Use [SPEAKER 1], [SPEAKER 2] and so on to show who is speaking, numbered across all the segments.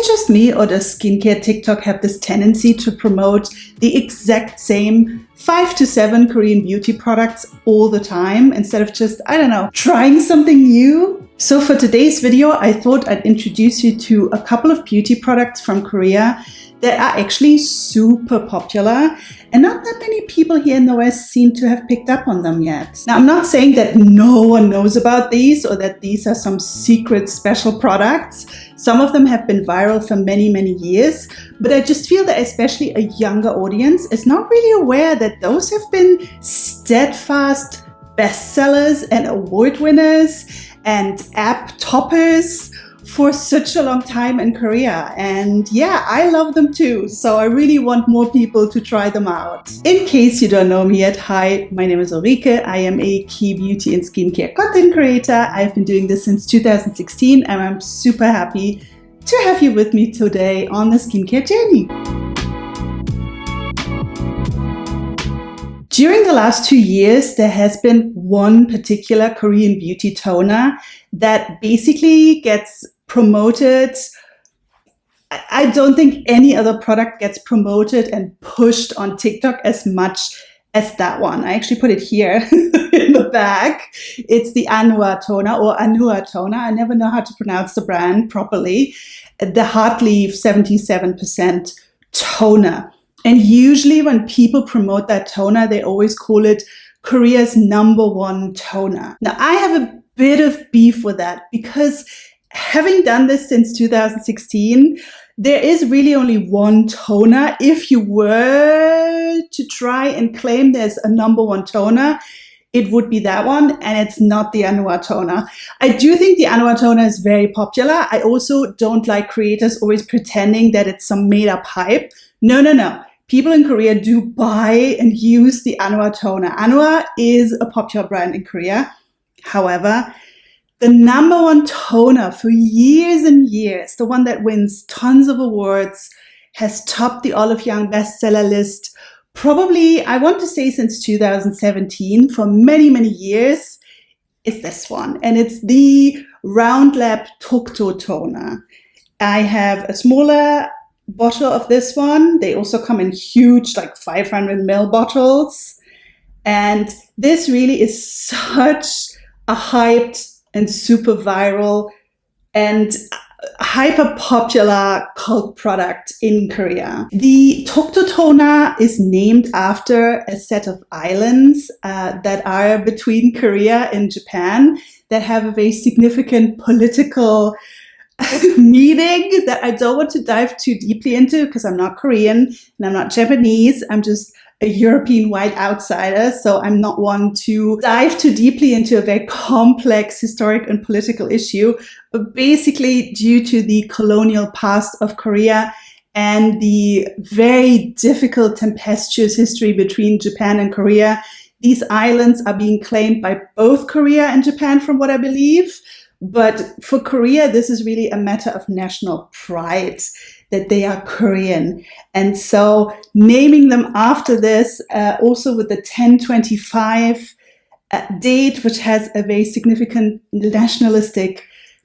[SPEAKER 1] it just me, or does skincare TikTok have this tendency to promote the exact same 5 to 7 Korean beauty products all the time instead of just, I don't know, trying something new? So for today's video, I thought I'd introduce you to a couple of beauty products from Korea that are actually super popular, and not that many people here in the West seem to have picked up on them yet. Now, I'm not saying that no one knows about these or that these are some secret special products. Some of them have been viral for many, many years, but I just feel that especially a younger audience is not really aware that those have been steadfast bestsellers and award winners and app toppers for such a long time in Korea. And yeah, I love them too. So I really want more people to try them out. In case you don't know me yet, hi, my name is Ulrike. I am a key beauty and skincare content creator. I've been doing this since 2016 and I'm super happy to have you with me today on the skincare journey. During the last 2 years, there has been one particular Korean beauty toner that basically gets promoted. I don't think any other product gets promoted and pushed on TikTok as much as that one. I actually put it here in the back. It's the Anua toner or Anua toner. I never know how to pronounce the brand properly. The Heart Leaf 77% toner. And usually when people promote that toner, they always call it Korea's #1 toner. Now, I have a bit of beef with that because having done this since 2016, there is really only one toner. If you were to try and claim there's a #1 toner, it would be that one, and it's not the Anua toner. I do think the Anua toner is very popular. I also don't like creators always pretending that it's some made-up hype. No. People in Korea do buy and use the Anua toner. Anua is a popular brand in Korea. However, the #1 toner for years and years, the one that wins tons of awards, has topped the Olive Young bestseller list probably, I want to say, since 2017, for many, many years, is this one. And it's the Round Lab Dokdo toner. I have a smaller bottle of this one. They also come in huge, like 500 ml bottles. And this really is such a hyped and super viral and hyper popular cult product in Korea. The Dokdo toner is named after a set of islands that are between Korea and Japan that have a very significant political meaning that I don't want to dive too deeply into because I'm not Korean and I'm not Japanese. I'm just a European white outsider, so I'm not one to dive too deeply into a very complex historic and political issue. But basically, due to the colonial past of Korea and the very difficult tempestuous history between Japan and Korea, these islands are being claimed by both Korea and Japan, from what I believe. But for Korea, this is really a matter of national pride that they are Korean. And so naming them after this, also with the 10/25 date, which has a very significant nationalistic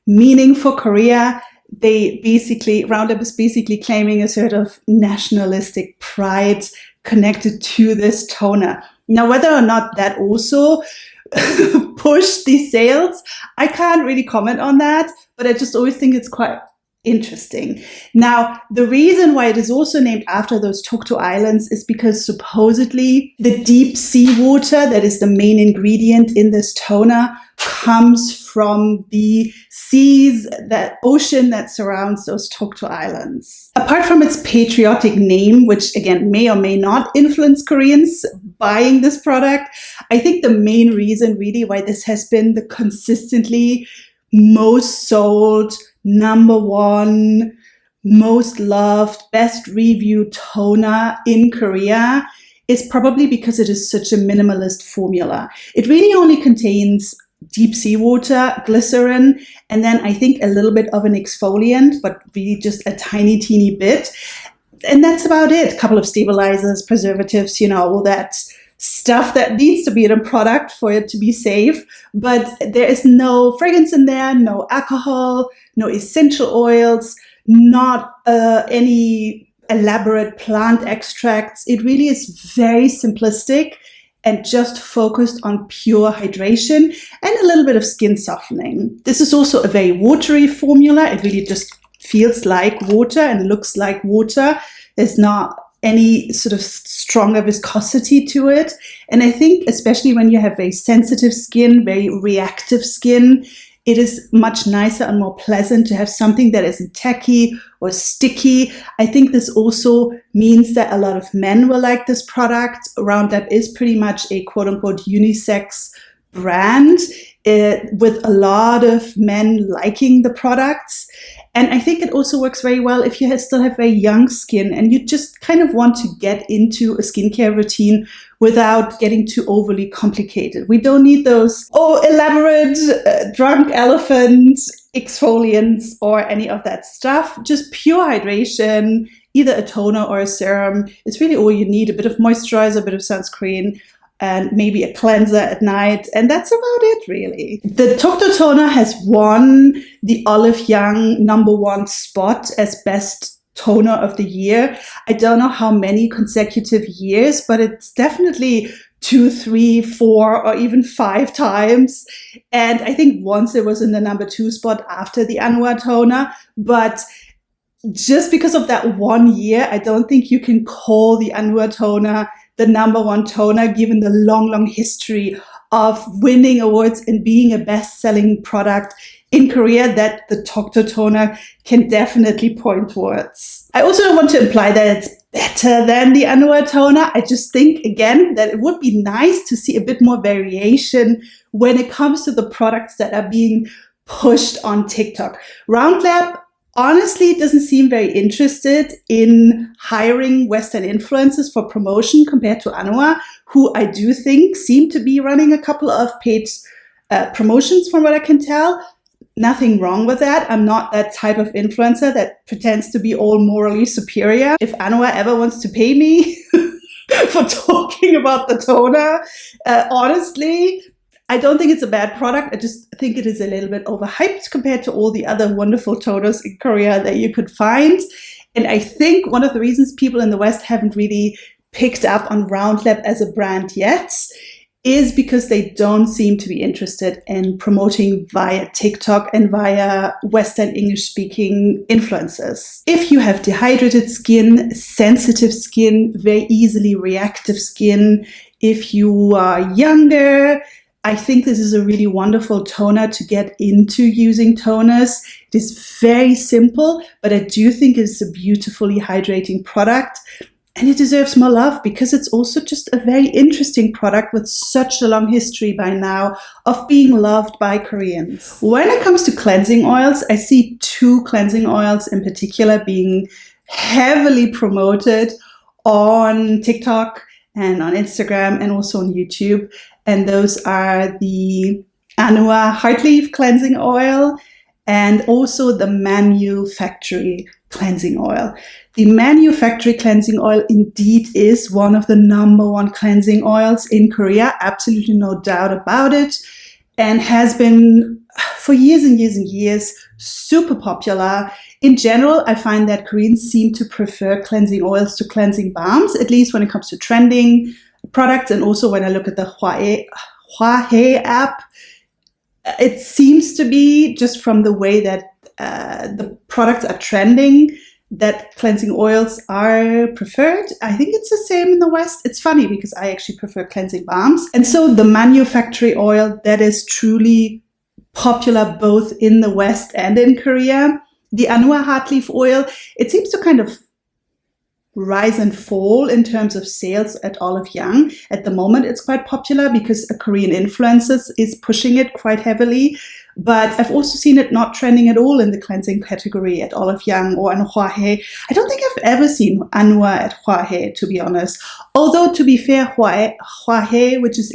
[SPEAKER 1] meaning for Korea, Roundup is basically claiming a sort of nationalistic pride connected to this toner. Now, whether or not that also push these sales, I can't really comment on that, but I just always think it's quite interesting. Now, the reason why it is also named after those Dokdo Islands is because supposedly the deep seawater that is the main ingredient in this toner comes from the seas, that ocean that surrounds those Dokdo Islands. Apart from its patriotic name, which again may or may not influence Koreans buying this product, I think the main reason really why this has been the consistently most sold, #1, most loved, best reviewed toner in Korea is probably because it is such a minimalist formula. It really only contains deep seawater, glycerin, and then I think a little bit of an exfoliant, but really just a tiny, teeny bit. And that's about it. A couple of stabilizers, preservatives, all that stuff that needs to be in a product for it to be safe. But there is no fragrance in there, no alcohol, no essential oils. not any elaborate plant extracts. It really is very simplistic and just focused on pure hydration and a little bit of skin softening. This is also a very watery formula. It really just feels like water and looks like water. There's not any sort of stronger viscosity to it. And I think especially when you have very sensitive skin, very reactive skin, it is much nicer and more pleasant to have something that isn't tacky or sticky. I think this also means that a lot of men will like this product. Roundup is pretty much a quote-unquote unisex brand with a lot of men liking the products. And I think it also works very well if you still have very young skin and you just kind of want to get into a skincare routine without getting too overly complicated. We don't need those, elaborate drunk elephant exfoliants or any of that stuff. Just pure hydration, either a toner or a serum. It's really all you need. A bit of moisturizer, a bit of sunscreen, and maybe a cleanser at night. And that's about it, really. The Dokdo toner has won the Olive Young #1 spot as best toner of the year. I don't know how many consecutive years, but it's definitely 2, 3, 4, or even 5 times. And I think once it was in the #2 spot after the Aqua toner. But just because of that 1 year, I don't think you can call the Aqua toner the #1 toner, given the long history of winning awards and being a best-selling product in Korea that the Dokdo toner can definitely point towards. I also don't want to imply that it's better than the Aqua toner. I just think, again, that it would be nice to see a bit more variation when it comes to the products that are being pushed on TikTok. Roundup honestly doesn't seem very interested in hiring Western influencers for promotion compared to Aqua, who I do think seem to be running a couple of paid promotions from what I can tell. Nothing wrong with that. I'm not that type of influencer that pretends to be all morally superior. If Aqua ever wants to pay me for talking about the toner, honestly, I don't think it's a bad product. I just think it is a little bit overhyped compared to all the other wonderful toners in Korea that you could find. And I think one of the reasons people in the West haven't really picked up on Roundup as a brand yet is because they don't seem to be interested in promoting via TikTok and via Western English-speaking influencers. If you have dehydrated skin, sensitive skin, very easily reactive skin, if you are younger, I think this is a really wonderful toner to get into using toners. It is very simple, but I do think it's a beautifully hydrating product. And it deserves more love because it's also just a very interesting product with such a long history by now of being loved by Koreans. When it comes to cleansing oils, I see 2 cleansing oils in particular being heavily promoted on TikTok and on Instagram and also on YouTube. And those are the Aqua Heartleaf Cleansing Oil and also the Manufactory Cleansing Oil. The Manufactory Cleansing Oil indeed is one of the #1 cleansing oils in Korea, absolutely no doubt about it, and has been for years and years and years super popular. In general, I find that Koreans seem to prefer cleansing oils to cleansing balms, at least when it comes to trending products. And also when I look at the Hwahae app, it seems to be just from the way that the products are trending that cleansing oils are preferred. I think it's the same in the West. It's funny because I actually prefer cleansing balms. And so the Manufactory oil that is truly popular both in the West and in Korea. The Aqua Heartleaf oil, it seems to kind of rise and fall in terms of sales at Olive Young. At the moment, it's quite popular because a Korean influencer is pushing it quite heavily. But I've also seen it not trending at all in the cleansing category at Olive Young or in Hwahae. I don't think I've ever seen Aqua at Hwahae, to be honest. Although, to be fair, Hwahae, which is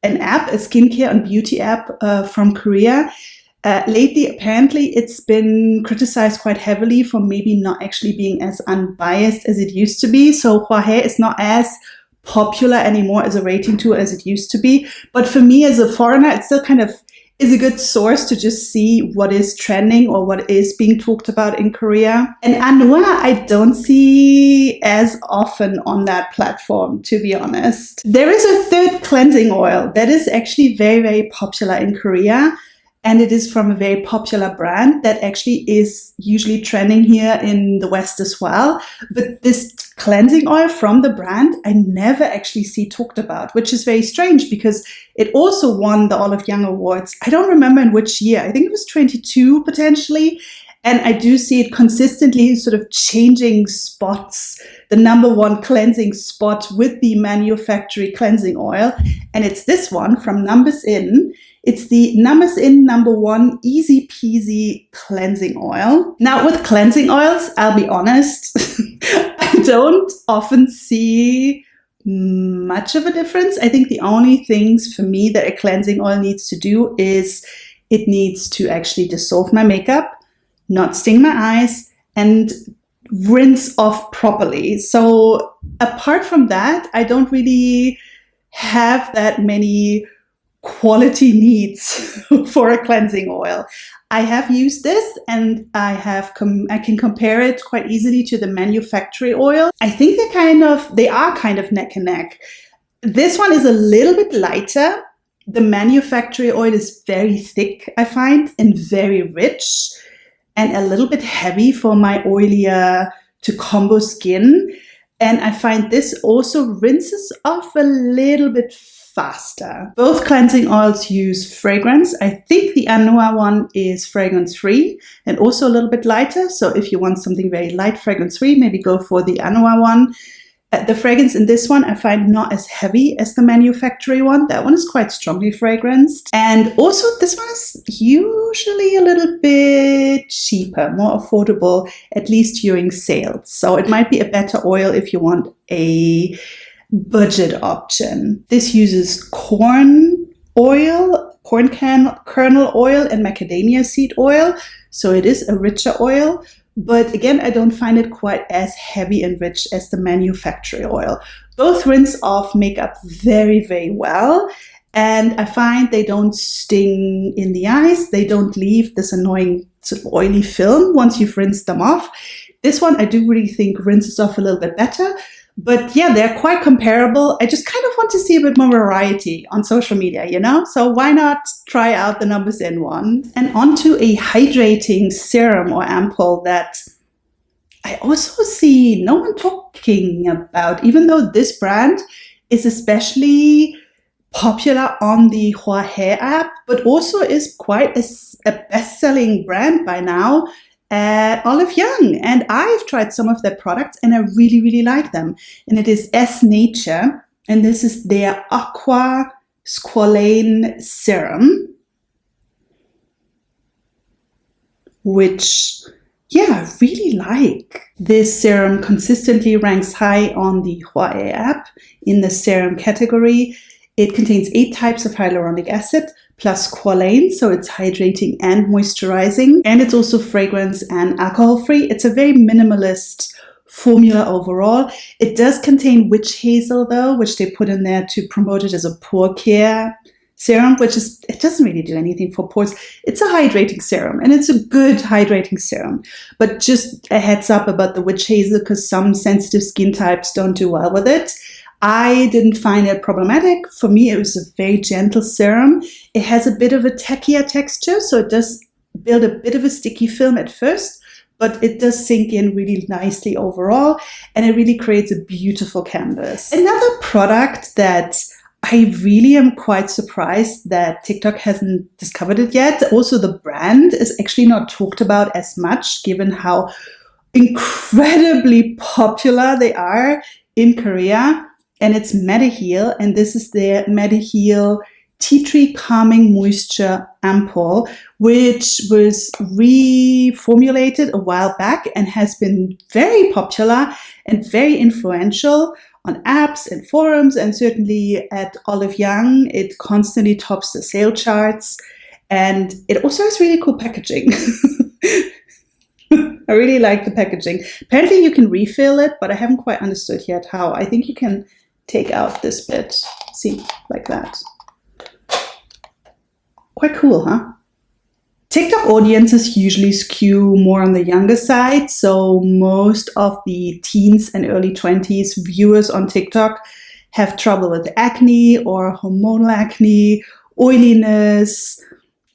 [SPEAKER 1] an app, a skincare and beauty app from Korea, lately, apparently, it's been criticized quite heavily for maybe not actually being as unbiased as it used to be. So Hwahae is not as popular anymore as a rating tool as it used to be. But for me as a foreigner, it still kind of is a good source to just see what is trending or what is being talked about in Korea. And Anua, I don't see as often on that platform, to be honest. There is a third cleansing oil that is actually very, very popular in Korea. And it is from a very popular brand that actually is usually trending here in the West as well. But this cleansing oil from the brand, I never actually see talked about, which is very strange because it also won the Olive Young Awards. I don't remember in which year. I think it was 22 potentially. And I do see it consistently sort of changing spots, the #1 cleansing spot with the manufacturer cleansing oil. And it's this one from Numbuzin. It's the Numbuzin #1 Easy Peasy cleansing oil. Now with cleansing oils, I'll be honest, I don't often see much of a difference. I think the only things for me that a cleansing oil needs to do is it needs to actually dissolve my makeup, not sting my eyes, and rinse off properly. So apart from that, I don't really have that many quality needs for a cleansing oil. I have used this and I can compare it quite easily to the manufacturer oil. I think they are kind of neck and neck. This one is a little bit lighter. The manufacturer oil is very thick, I find, and very rich, and a little bit heavy for my oilier to combo skin. And I find this also rinses off a little bit faster. Both cleansing oils use fragrance. I think the Anua one is fragrance free and also a little bit lighter. So if you want something very light fragrance free, maybe go for the Anua one. The fragrance in this one I find not as heavy as the manufacturer one. That one is quite strongly fragranced. And also this one is usually a little bit cheaper, more affordable, at least during sales. So it might be a better oil if you want a budget option. This uses corn oil, kernel oil, and macadamia seed oil. So it is a richer oil. But again, I don't find it quite as heavy and rich as the manufacturer oil. Both rinse off makeup very, very well. And I find they don't sting in the eyes. They don't leave this annoying sort of oily film once you've rinsed them off. This one I do really think rinses off a little bit better. But yeah, they're quite comparable. I just kind of want to see a bit more variety on social media, you know? So why not try out the Numbuzin one? And onto a hydrating serum or ampoule that I also see no one talking about, even though this brand is especially popular on the Hua Hair app, but also is quite a best-selling brand by now at Olive Young. And I've tried some of their products and I really, really like them. And it is S.NATURE. And this is their Aqua Squalane Serum, which, yeah, I really like. This serum consistently ranks high on the Hua app in the serum category. It contains 8 types of hyaluronic acid plus squalane, so it's hydrating and moisturizing. And it's also fragrance and alcohol-free. It's a very minimalist formula overall. It does contain witch hazel though, which they put in there to promote it as a pore care serum, it doesn't really do anything for pores. It's a hydrating serum and it's a good hydrating serum. But just a heads up about the witch hazel because some sensitive skin types don't do well with it. I didn't find it problematic. For me, it was a very gentle serum. It has a bit of a tackier texture, so it does build a bit of a sticky film at first, but it does sink in really nicely overall, and it really creates a beautiful canvas. Another product that I really am quite surprised that TikTok hasn't discovered it yet. Also, the brand is actually not talked about as much, given how incredibly popular they are in Korea. And it's MEDIHEAL, and this is their MEDIHEAL Tea Tree Calming Moisture Ampoule, which was reformulated a while back and has been very popular and very influential on apps and forums, and certainly at Olive Young. It constantly tops the sale charts, and it also has really cool packaging. I really like the packaging. Apparently you can refill it, but I haven't quite understood yet how. I think you can take out this bit, see, like that. Quite cool, huh? TikTok audiences usually skew more on the younger side. So most of the teens and early 20s viewers on TikTok have trouble with acne or hormonal acne, oiliness.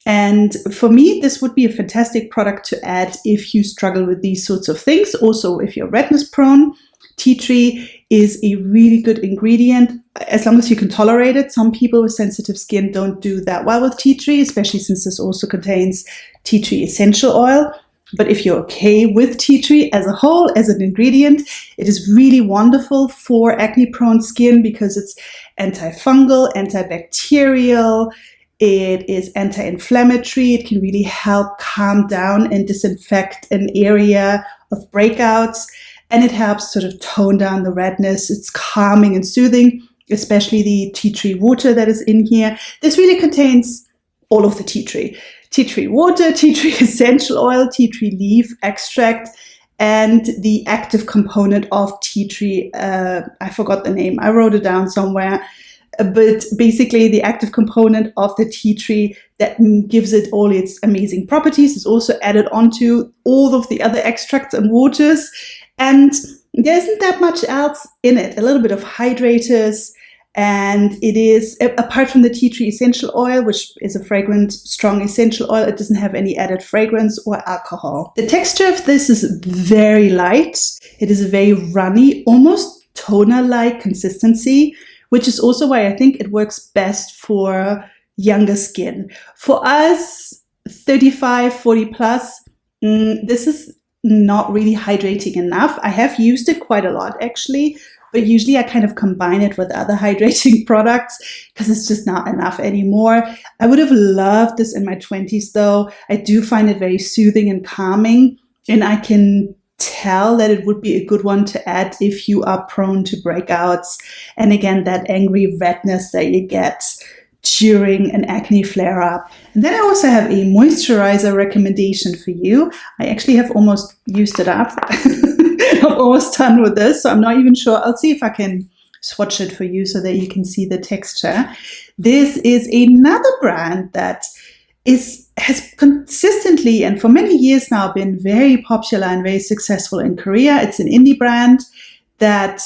[SPEAKER 1] And for me, this would be a fantastic product to add if you struggle with these sorts of things. Also, if you're redness prone, tea tree is a really good ingredient as long as you can tolerate it. Some people with sensitive skin don't do that well with tea tree, especially since this also contains tea tree essential oil. But if you're okay with tea tree as a whole, as an ingredient, it is really wonderful for acne-prone skin because it's antifungal, antibacterial, it is anti-inflammatory. It can really help calm down and disinfect an area of breakouts. And it helps sort of tone down the redness. It's calming and soothing, especially the tea tree water that is in here. This really contains all of the tea tree. Tea tree water, tea tree essential oil, tea tree leaf extract, and the active component of tea tree. I forgot the name. I wrote it down somewhere. But basically the active component of the tea tree that gives it all its amazing properties is also added onto all of the other extracts and waters. And there isn't that much else in it. A little bit of hydrators. And it is, apart from the tea tree essential oil, which is a fragrant, strong essential oil, it doesn't have any added fragrance or alcohol. The texture of this is very light. It is a very runny, almost toner-like consistency, which is also why I think it works best for younger skin. For us, 35, 40 plus, this is not really hydrating enough. I have used it quite a lot actually, but usually I kind of combine it with other hydrating products because it's just not enough anymore. I would have loved this in my 20s though. I do find it very soothing and calming, and I can tell that it would be a good one to add if you are prone to breakouts and again that angry redness that you get during an acne flare-up. And then I also have a moisturizer recommendation for you. I actually have almost used it up. I'm almost done with this, so I'm not even sure. I'll see if I can swatch it for you so that you can see the texture. This is another brand that has consistently and for many years now been very popular and very successful in Korea. It's an indie brand that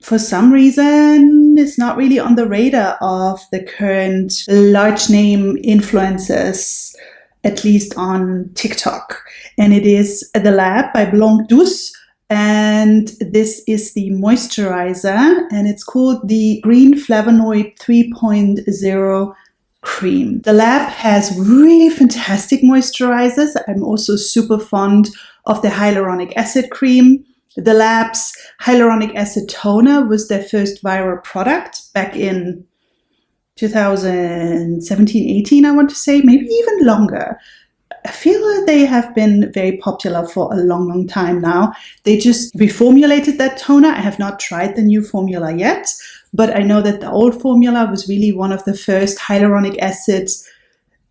[SPEAKER 1] for some reason is not really on the radar of the current large name influencers, at least on TikTok. And it is The Lab by Blanc Doux. And this is the moisturizer, and it's called the Green Flavonoid 3.0 cream. The Lab has really fantastic moisturizers. I'm also super fond of the hyaluronic acid cream. The Lab's hyaluronic acid toner was their first viral product back in 2017-18, I want to say, maybe even longer. I feel that they have been very popular for a long, long time now. They just reformulated that toner. I have not tried the new formula yet, but I know that the old formula was really one of the first hyaluronic acid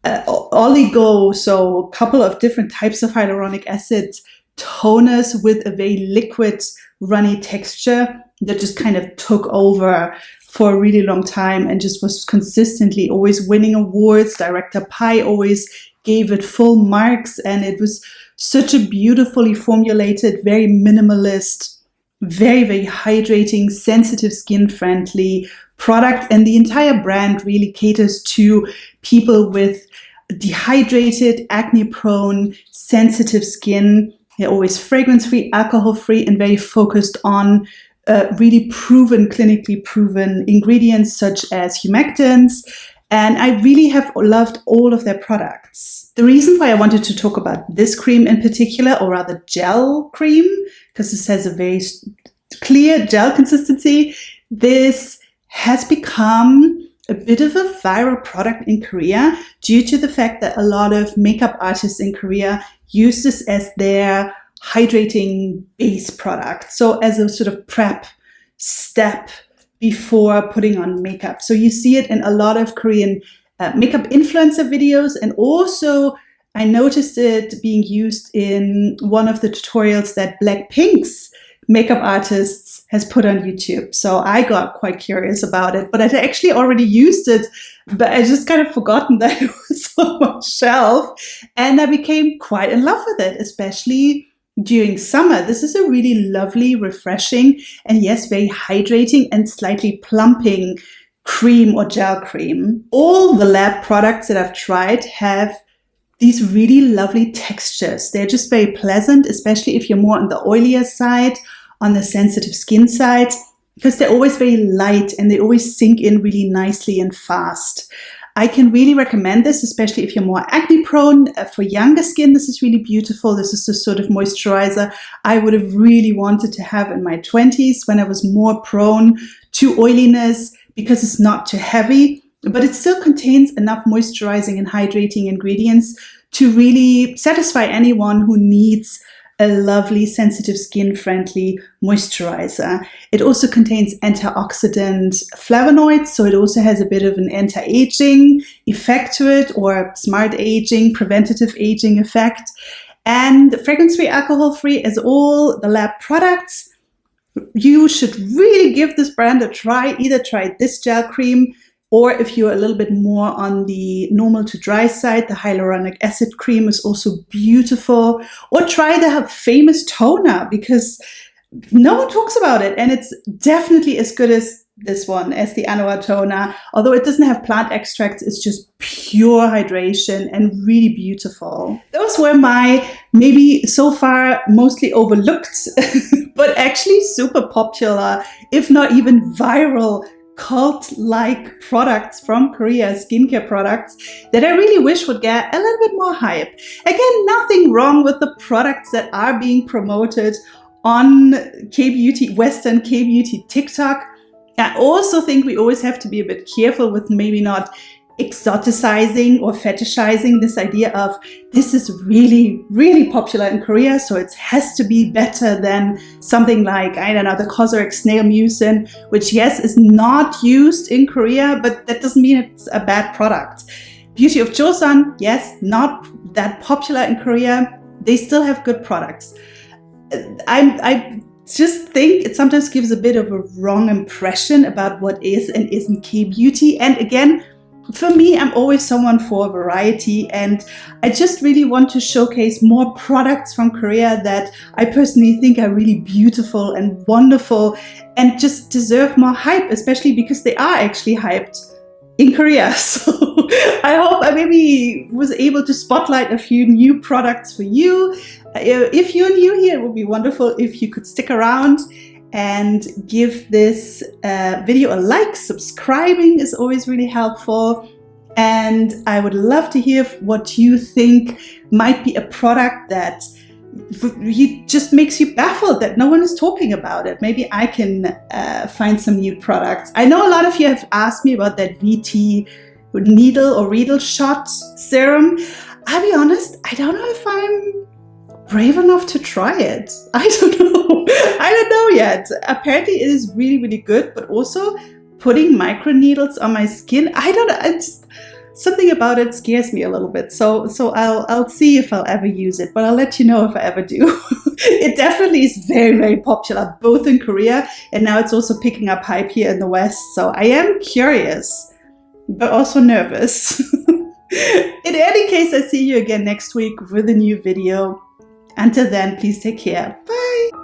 [SPEAKER 1] oligo, so a couple of different types of hyaluronic acid toners with a very liquid, runny texture that just kind of took over for a really long time and just was consistently always winning awards. Director Pai always gave it full marks, and it was such a beautifully formulated, very minimalist, very, very hydrating, sensitive skin friendly product. And the entire brand really caters to people with dehydrated, acne prone, sensitive skin. They're always fragrance free, alcohol free, and very focused on really proven, clinically proven ingredients such as humectants. And I really have loved all of their products. The reason why I wanted to talk about this cream in particular, or rather gel cream, because this has a very clear gel consistency, this has become a bit of a viral product in Korea due to the fact that a lot of makeup artists in Korea use this as their hydrating base product. So as a sort of prep step before putting on makeup. So you see it in a lot of Korean makeup influencer videos, and also I noticed it being used in one of the tutorials that Blackpink's makeup artists has put on YouTube. So I got quite curious about it, but I actually already used it, but I just kind of forgotten that it was on my shelf. And I became quite in love with it, especially during summer. This is a really lovely, refreshing, and yes, very hydrating and slightly plumping cream or gel cream. All the lab products that I've tried have these really lovely textures. They're just very pleasant, especially if you're more on the oilier side, on the sensitive skin side, because they're always very light and they always sink in really nicely and fast. I can really recommend this, especially if you're more acne prone. For younger skin, this is really beautiful. This is the sort of moisturizer I would have really wanted to have in my 20s when I was more prone to oiliness, because it's not too heavy, but it still contains enough moisturizing and hydrating ingredients to really satisfy anyone who needs a lovely, sensitive, skin-friendly moisturizer. It also contains antioxidant flavonoids, so it also has a bit of an anti-aging effect to it, or smart aging, preventative aging effect. And fragrance-free, alcohol-free as all the lab products. You should really give this brand a try. Either try this gel cream, or if you're a little bit more on the normal to dry side, the hyaluronic acid cream is also beautiful. Or try the famous toner, because no one talks about it. And it's definitely as good as this one, as the Aqua toner. Although it doesn't have plant extracts, it's just pure hydration and really beautiful. Those were my maybe so far mostly overlooked, but actually super popular, if not even viral, cult-like products from Korea, skincare products that I really wish would get a little bit more hype. Again, nothing wrong with the products that are being promoted on K-beauty, Western K-beauty TikTok. I also think we always have to be a bit careful with maybe not exoticizing or fetishizing this idea of this is really, really popular in Korea, so it has to be better than something like, I don't know, the Cosrx snail mucin, which yes, is not used in Korea, but that doesn't mean it's a bad product. Beauty of Joseon, yes, not that popular in Korea. They still have good products. I just think it sometimes gives a bit of a wrong impression about what is and isn't K-beauty. And again, for me, I'm always someone for variety, and I just really want to showcase more products from Korea that I personally think are really beautiful and wonderful and just deserve more hype, especially because they are actually hyped in Korea. So I hope I maybe was able to spotlight a few new products for you. If you're new here, it would be wonderful if you could stick around and give this video a like. Subscribing is always really helpful. And I would love to hear what you think might be a product that just makes you baffled that no one is talking about it. Maybe I can find some new products. I know a lot of you have asked me about that VT needle or Riedel shot serum. I'll be honest, I don't know if I'm brave enough to try it. I don't know. I don't know yet. Apparently it is really, really good, but also putting micro needles on my skin, I don't know. Just something about it scares me a little bit. So I'll see if I'll ever use it, but I'll let you know if I ever do. It definitely is very, very popular, both in Korea, and now it's also picking up hype here in the West. So I am curious, but also nervous. In any case, I see you again next week with a new video. Until then, please take care. Bye.